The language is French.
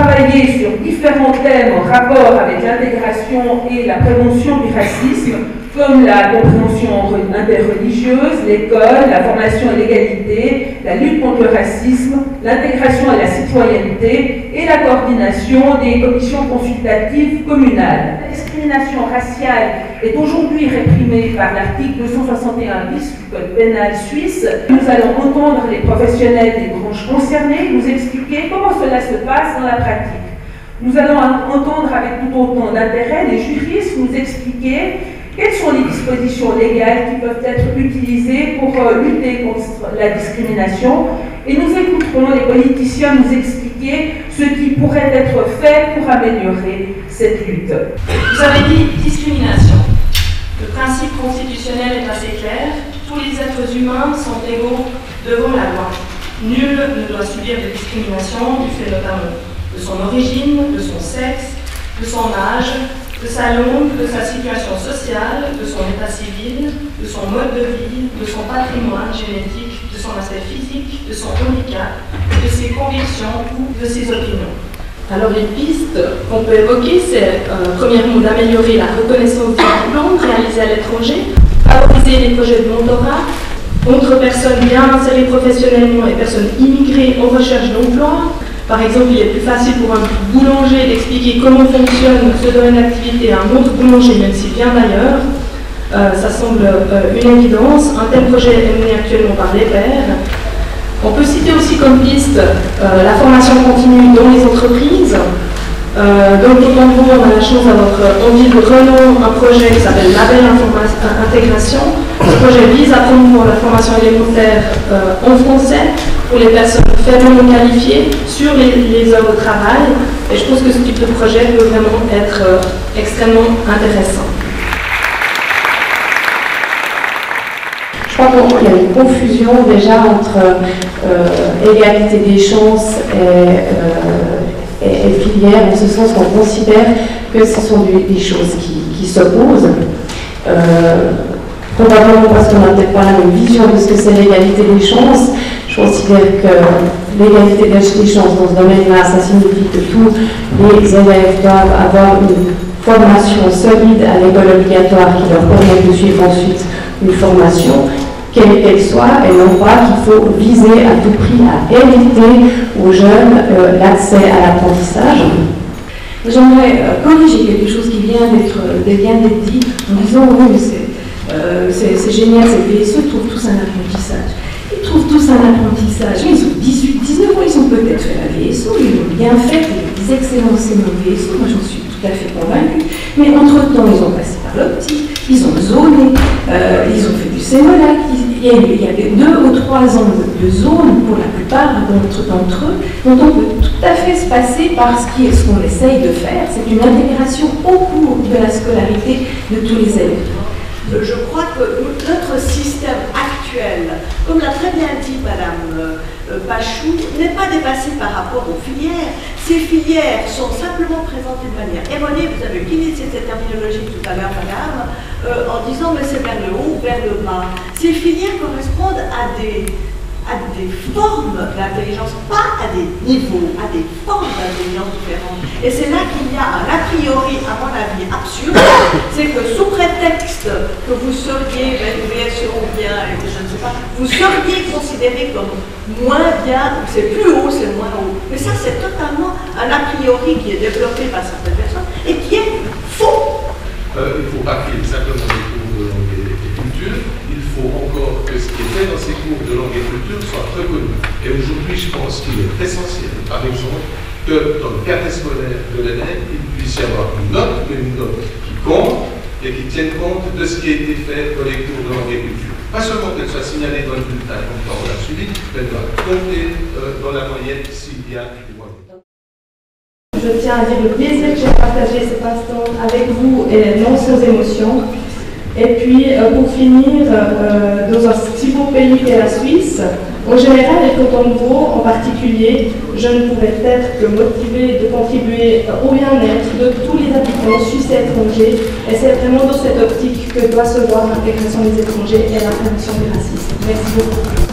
travaillé sur différents thèmes en rapport avec l'intégration et la prévention du racisme, comme la compréhension interreligieuse, l'école, la formation et l'égalité, la lutte contre le racisme, l'intégration et la citoyenneté et la coordination des commissions consultatives communales. La discrimination raciale est aujourd'hui réprimée par l'article 261 bis du Code pénal suisse. Nous allons entendre les professionnels des branches concernées nous expliquer comment cela se passe dans la pratique. Nous allons entendre avec tout autant d'intérêt les juristes nous expliquer quelles sont les dispositions légales qui peuvent être utilisées pour lutter contre la discrimination, et nous écouterons les politiciens nous expliquer ce qui pourrait être fait pour améliorer cette lutte. Vous avez dit discrimination. Le principe constitutionnel est assez clair. Tous les êtres humains sont égaux devant la loi. Nul ne doit subir de discrimination du fait notamment de son origine, de son sexe, de son âge, de sa langue, de sa situation sociale, de son état civil, de son mode de vie, de son patrimoine génétique, de son aspect physique, de son handicap, de ses convictions ou de ses opinions. Alors les pistes qu'on peut évoquer, c'est premièrement d'améliorer la reconnaissance du diplôme réalisé à l'étranger, favoriser les projets de mentorat entre personnes bien insérées professionnellement et personnes immigrées en recherche d'emploi. Par exemple, il est plus facile pour un boulanger d'expliquer comment fonctionne ce domaine d'activité à un autre boulanger, même s'il vient d'ailleurs. Ça semble une évidence. Un tel projet est mené actuellement par les pairs. On peut citer aussi comme piste la formation continue dans les entreprises. Donc, au Congo, on a la chance d'avoir en ville de Renan un projet qui s'appelle Label Intégration. Ce projet vise à promouvoir la formation élémentaire en français pour les personnes faiblement qualifiées sur les heures de travail. Et je pense que ce type de projet peut vraiment être extrêmement intéressant. Je crois qu'il y a une confusion déjà entre égalité des chances et filière, en ce sens qu'on considère que ce sont des choses qui s'opposent. Probablement parce qu'on n'a peut-être pas la même vision de ce que c'est l'égalité des chances. Je considère que l'égalité des chances dans ce domaine-là, ça signifie que tous les élèves doivent avoir une formation solide à l'école obligatoire qui leur permet de suivre ensuite une formation, quelle qu'elle soit, et non pas qu'il faut viser à tout prix à éviter aux jeunes l'accès à l'apprentissage. J'aimerais corriger quelque chose qui vient d'être dit en disant oui, mais c'est génial, c'est VSE, ils trouvent tous un apprentissage. Ils trouvent tous un apprentissage. Ils ont 18, 19 ans, ils ont peut-être fait la VSO, ils l'ont bien fait, des excellents enseignants VSO, moi j'en suis tout à fait convaincue. Mais entre-temps, ils ont passé par l'optique, ils ont zoné, ils ont fait du CEMOLAC, il y avait 2 ou 3 ans de zone pour la plupart d'entre eux, dont on peut tout à fait se passer par ce qu'on essaye de faire, c'est une intégration au cours de la scolarité de tous les élèves. Je crois que notre système actuel, comme l'a très bien dit Madame Pachou, n'est pas dépassé par rapport aux filières. Ces filières sont simplement présentées de manière erronée. Vous avez utilisé cette terminologie tout à l'heure, Madame, en disant mais c'est vers le haut ou vers le bas. Ces filières correspondent à des formes d'intelligence, pas à des niveaux, à des formes d'intelligence différentes. Et c'est là qu'il y a un a priori, à mon avis, absurde, c'est que sous prétexte que vous seriez VSE ou bien, je ne sais pas, vous seriez considéré comme moins bien, c'est plus haut, c'est moins haut. Mais ça, c'est totalement un a priori qui est développé par certaines personnes et qui est faux. Il ne faut pas qu'il y ait simplement des cours de langue et culture. Il faut encore que ce qui est fait dans ces cours de langue et culture soit reconnu. Et aujourd'hui, je pense qu'il est essentiel, par exemple, que dans le cadre scolaire de l'élève, il puisse y avoir une note, mais une note qui compte et qui tienne compte de ce qui a été fait dans les cours de langue et culture. Pas seulement qu'elle soit signalée dans le bulletin comme on l'a suivi, mais elle doit compter dans la moyenne s'il y a des moyens. Je tiens à dire le plaisir que j'ai partagé cet instant avec vous et non sans émotion. Et puis, pour finir, dans un si beau pays qu'est la Suisse, en général et Canton de Vaud en particulier, je ne pouvais être que motivée de contribuer au bien-être de tous les habitants suisses et étrangers. Et c'est vraiment dans cette optique que doit se voir l'intégration des étrangers et la prévention du racisme. Merci beaucoup.